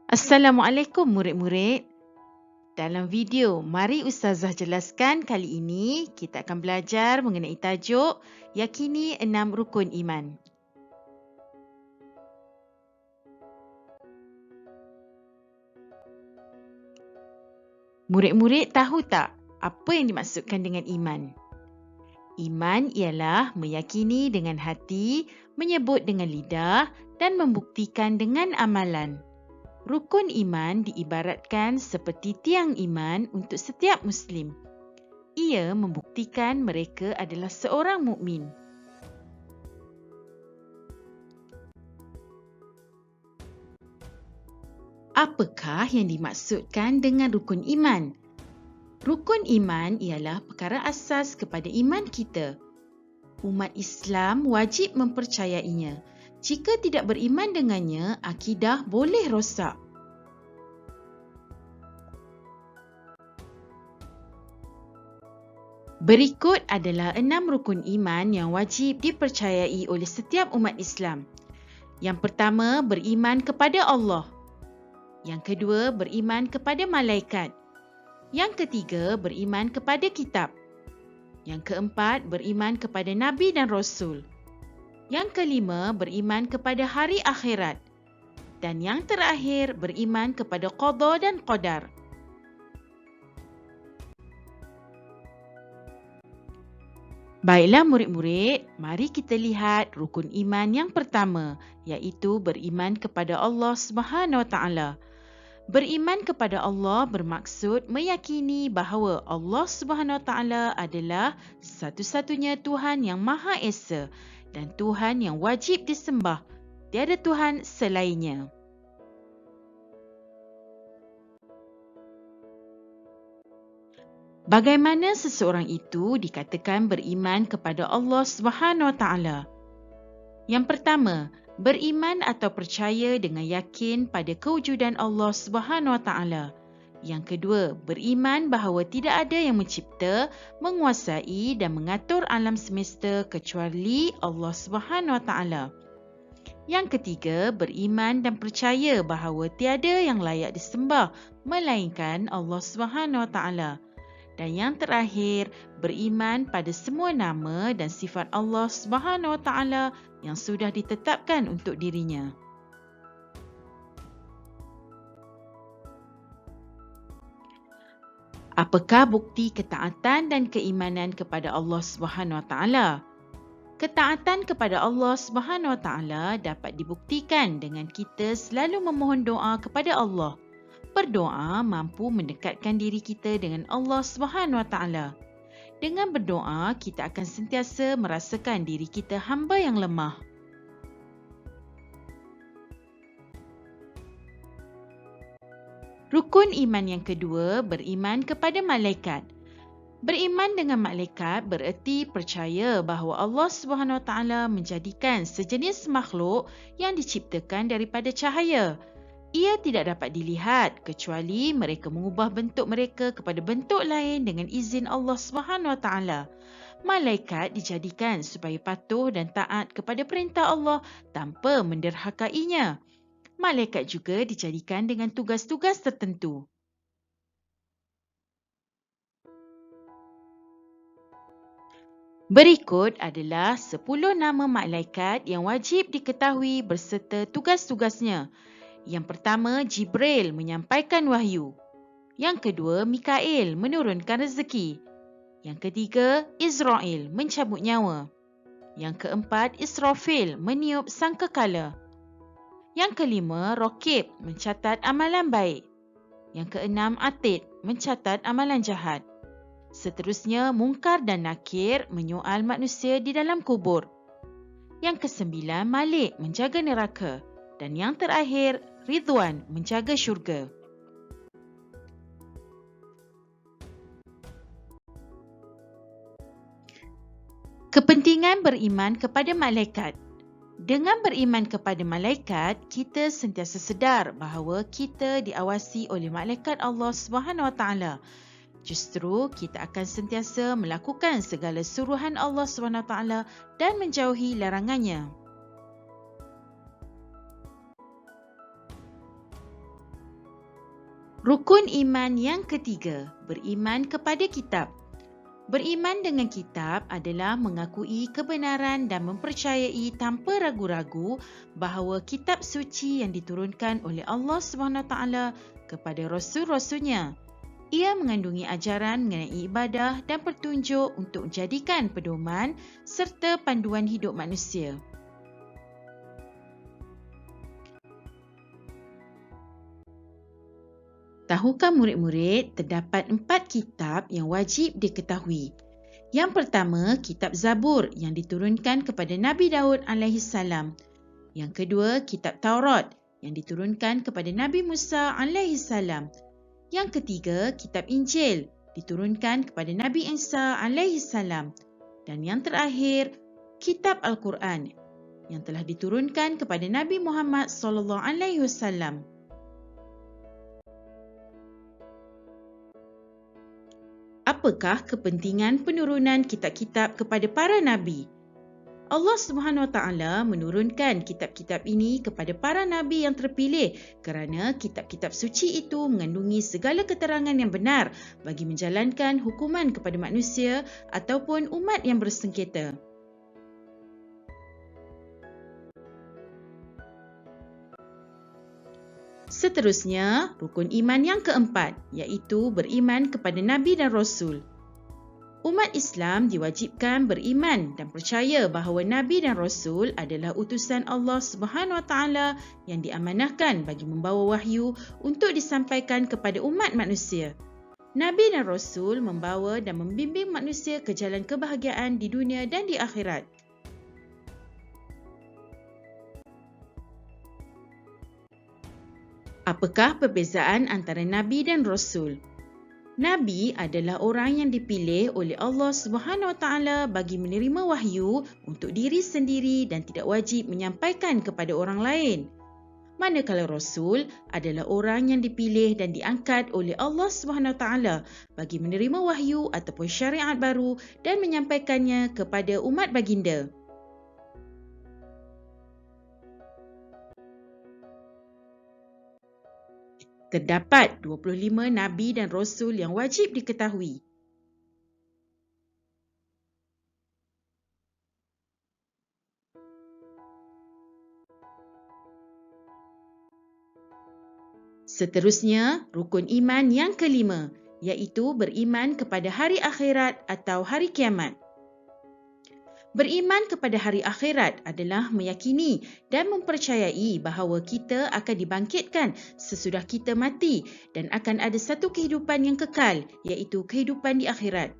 Assalamualaikum murid-murid. Dalam video Mari Ustazah Jelaskan kali ini, kita akan belajar mengenai tajuk Yakini 6 Rukun Iman. Murid-murid tahu tak apa yang dimaksudkan dengan iman? Iman ialah meyakini dengan hati, menyebut dengan lidah dan membuktikan dengan amalan. Rukun iman diibaratkan seperti tiang iman untuk setiap Muslim. Ia membuktikan mereka adalah seorang mukmin. Apakah yang dimaksudkan dengan rukun iman? Rukun iman ialah perkara asas kepada iman kita. Umat Islam wajib mempercayainya. Jika tidak beriman dengannya, akidah boleh rosak. Berikut adalah 6 rukun iman yang wajib dipercayai oleh setiap umat Islam. Yang pertama, beriman kepada Allah. Yang kedua, beriman kepada malaikat. Yang ketiga, beriman kepada kitab. Yang keempat, beriman kepada Nabi dan Rasul. Yang kelima, beriman kepada hari akhirat. Dan yang terakhir, beriman kepada qada dan qadar. Baiklah murid-murid, mari kita lihat rukun iman yang pertama, iaitu beriman kepada Allah Subhanahu Wa Taala. Beriman kepada Allah bermaksud meyakini bahawa Allah Subhanahu Wa Taala adalah satu-satunya Tuhan yang Maha Esa dan Tuhan yang wajib disembah. Tiada Tuhan selainnya. Bagaimana seseorang itu dikatakan beriman kepada Allah Subhanahu Wa Taala? Yang pertama, beriman atau percaya dengan yakin pada kewujudan Allah Subhanahu Wa Taala. Yang kedua, beriman bahawa tidak ada yang mencipta, menguasai dan mengatur alam semesta kecuali Allah Subhanahu Wa Taala. Yang ketiga, beriman dan percaya bahawa tiada yang layak disembah melainkan Allah Subhanahu Wa Taala. Dan yang terakhir, beriman pada semua nama dan sifat Allah Subhanahu Wa Taala yang sudah ditetapkan untuk dirinya. Apakah bukti ketaatan dan keimanan kepada Allah Subhanahu Wa Taala? Ketaatan kepada Allah Subhanahu Wa Taala dapat dibuktikan dengan kita selalu memohon doa kepada Allah. Berdoa mampu mendekatkan diri kita dengan Allah Subhanahu Wa Taala. Dengan berdoa, kita akan sentiasa merasakan diri kita hamba yang lemah. Rukun iman yang kedua, beriman kepada malaikat. Beriman dengan malaikat bererti percaya bahawa Allah Subhanahu Wa Taala menjadikan sejenis makhluk yang diciptakan daripada cahaya. Ia tidak dapat dilihat kecuali mereka mengubah bentuk mereka kepada bentuk lain dengan izin Allah Subhanahu Wa Taala. Malaikat dijadikan supaya patuh dan taat kepada perintah Allah tanpa menderhakainya. Malaikat juga dijadikan dengan tugas-tugas tertentu. Berikut adalah 10 nama malaikat yang wajib diketahui berserta tugas-tugasnya. Yang pertama, Jibril menyampaikan wahyu. Yang kedua, Mikail menurunkan rezeki. Yang ketiga, Israel mencabut nyawa. Yang keempat, Israfil meniup sangkakala. Yang kelima, Raqib mencatat amalan baik. Yang keenam, Atid mencatat amalan jahat. Seterusnya, Munkar dan Nakir menyoal manusia di dalam kubur. Yang kesembilan, Malik menjaga neraka. Dan yang terakhir, Ridwan menjaga syurga. Kepentingan beriman kepada malaikat. Dengan beriman kepada malaikat, kita sentiasa sedar bahawa kita diawasi oleh malaikat Allah Subhanahu Wa Taala. Justru kita akan sentiasa melakukan segala suruhan Allah Subhanahu Wa Taala dan menjauhi larangannya. Rukun iman yang ketiga, beriman kepada kitab. Beriman dengan kitab adalah mengakui kebenaran dan mempercayai tanpa ragu-ragu bahawa kitab suci yang diturunkan oleh Allah SWT kepada rasul-rasulnya. Ia mengandungi ajaran mengenai ibadah dan petunjuk untuk menjadikan pedoman serta panduan hidup manusia. Tahukah murid-murid, terdapat 4 kitab yang wajib diketahui. Yang pertama, kitab Zabur yang diturunkan kepada Nabi Daud AS. Yang kedua, kitab Taurat yang diturunkan kepada Nabi Musa AS. Yang ketiga, kitab Injil diturunkan kepada Nabi Isa AS. Dan yang terakhir, kitab Al-Quran yang telah diturunkan kepada Nabi Muhammad SAW. Apakah kepentingan penurunan kitab-kitab kepada para nabi? Allah SWT menurunkan kitab-kitab ini kepada para nabi yang terpilih kerana kitab-kitab suci itu mengandungi segala keterangan yang benar bagi menjalankan hukuman kepada manusia ataupun umat yang bersengketa. Seterusnya, rukun iman yang keempat, iaitu beriman kepada Nabi dan Rasul. Umat Islam diwajibkan beriman dan percaya bahawa Nabi dan Rasul adalah utusan Allah SWT yang diamanahkan bagi membawa wahyu untuk disampaikan kepada umat manusia. Nabi dan Rasul membawa dan membimbing manusia ke jalan kebahagiaan di dunia dan di akhirat. Apakah perbezaan antara Nabi dan Rasul? Nabi adalah orang yang dipilih oleh Allah SWT bagi menerima wahyu untuk diri sendiri dan tidak wajib menyampaikan kepada orang lain. Manakala Rasul adalah orang yang dipilih dan diangkat oleh Allah SWT bagi menerima wahyu ataupun syariat baru dan menyampaikannya kepada umat baginda. Terdapat 25 Nabi dan Rasul yang wajib diketahui. Seterusnya, rukun iman yang kelima, iaitu beriman kepada hari akhirat atau hari kiamat. Beriman kepada hari akhirat adalah meyakini dan mempercayai bahawa kita akan dibangkitkan sesudah kita mati dan akan ada satu kehidupan yang kekal, iaitu kehidupan di akhirat.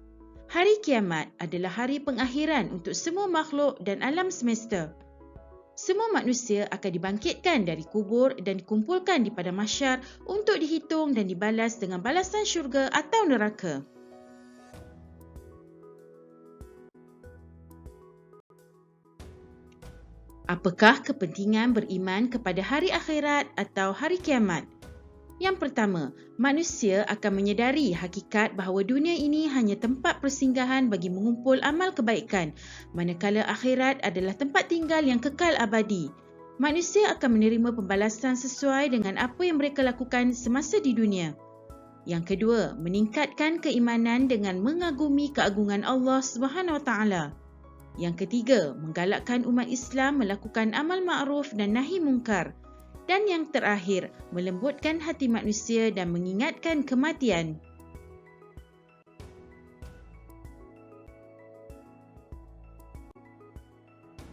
Hari kiamat adalah hari pengakhiran untuk semua makhluk dan alam semesta. Semua manusia akan dibangkitkan dari kubur dan dikumpulkan di padang mahsyar untuk dihitung dan dibalas dengan balasan syurga atau neraka. Apakah kepentingan beriman kepada hari akhirat atau hari kiamat? Yang pertama, manusia akan menyedari hakikat bahawa dunia ini hanya tempat persinggahan bagi mengumpul amal kebaikan, manakala akhirat adalah tempat tinggal yang kekal abadi. Manusia akan menerima pembalasan sesuai dengan apa yang mereka lakukan semasa di dunia. Yang kedua, meningkatkan keimanan dengan mengagumi keagungan Allah SWT. Yang ketiga, menggalakkan umat Islam melakukan amal ma'ruf dan nahi mungkar. Dan yang terakhir, melembutkan hati manusia dan mengingatkan kematian.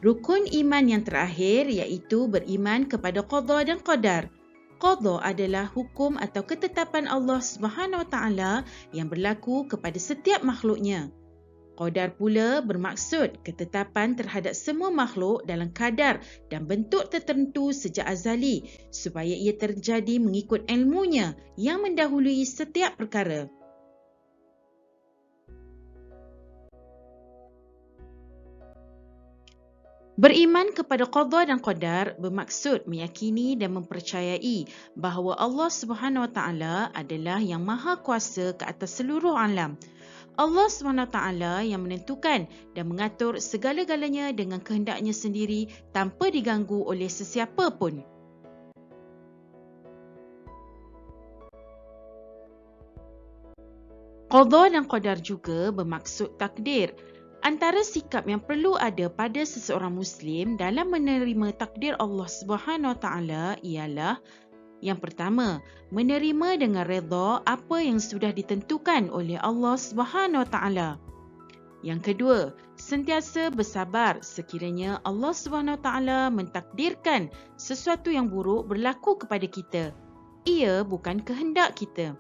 Rukun iman yang terakhir iaitu beriman kepada qada dan qadar. Qada adalah hukum atau ketetapan Allah SWT yang berlaku kepada setiap makhluknya. Qadar pula bermaksud ketetapan terhadap semua makhluk dalam kadar dan bentuk tertentu sejak azali supaya ia terjadi mengikut ilmunya yang mendahului setiap perkara. Beriman kepada qada dan qadar bermaksud meyakini dan mempercayai bahawa Allah SWT adalah yang maha kuasa ke atas seluruh alam. Allah SWT yang menentukan dan mengatur segala-galanya dengan kehendaknya sendiri tanpa diganggu oleh sesiapa pun. Qada dan qadar juga bermaksud takdir. Antara sikap yang perlu ada pada seseorang Muslim dalam menerima takdir Allah Subhanahu Wa Taala ialah yang pertama, menerima dengan redha apa yang sudah ditentukan oleh Allah Subhanahu Wa Taala. Yang kedua, sentiasa bersabar sekiranya Allah Subhanahu Wa Taala mentakdirkan sesuatu yang buruk berlaku kepada kita. Ia bukan kehendak kita.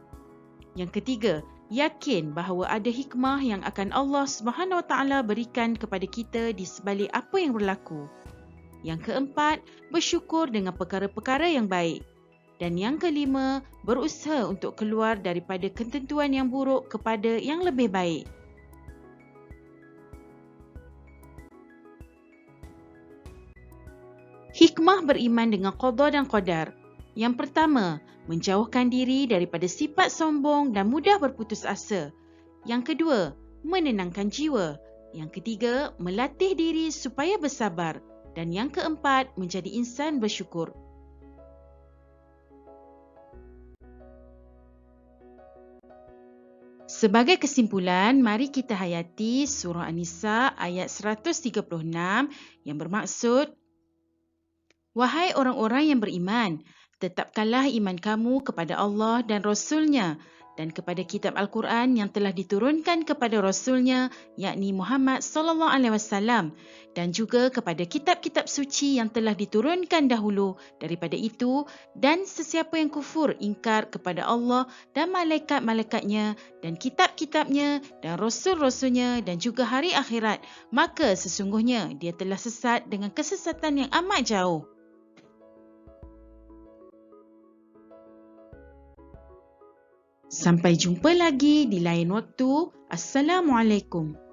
Yang ketiga, yakin bahawa ada hikmah yang akan Allah Subhanahu Wa Taala berikan kepada kita di sebalik apa yang berlaku. Yang keempat, bersyukur dengan perkara-perkara yang baik. Dan yang kelima, berusaha untuk keluar daripada ketentuan yang buruk kepada yang lebih baik. Hikmah beriman dengan qada dan qadar. Yang pertama, menjauhkan diri daripada sifat sombong dan mudah berputus asa. Yang kedua, menenangkan jiwa. Yang ketiga, melatih diri supaya bersabar. Dan yang keempat, menjadi insan bersyukur. Sebagai kesimpulan, mari kita hayati surah An-Nisa ayat 136 yang bermaksud, wahai orang-orang yang beriman, tetapkanlah iman kamu kepada Allah dan Rasul-Nya dan kepada kitab Al-Quran yang telah diturunkan kepada Rasul-Nya, yakni Muhammad SAW, dan juga kepada kitab-kitab suci yang telah diturunkan dahulu daripada itu, dan sesiapa yang kufur ingkar kepada Allah dan malaikat-malaikatnya dan kitab-kitabnya dan Rasul-Rasulnya dan juga hari akhirat, maka sesungguhnya dia telah sesat dengan kesesatan yang amat jauh. Sampai jumpa lagi di lain waktu. Assalamualaikum.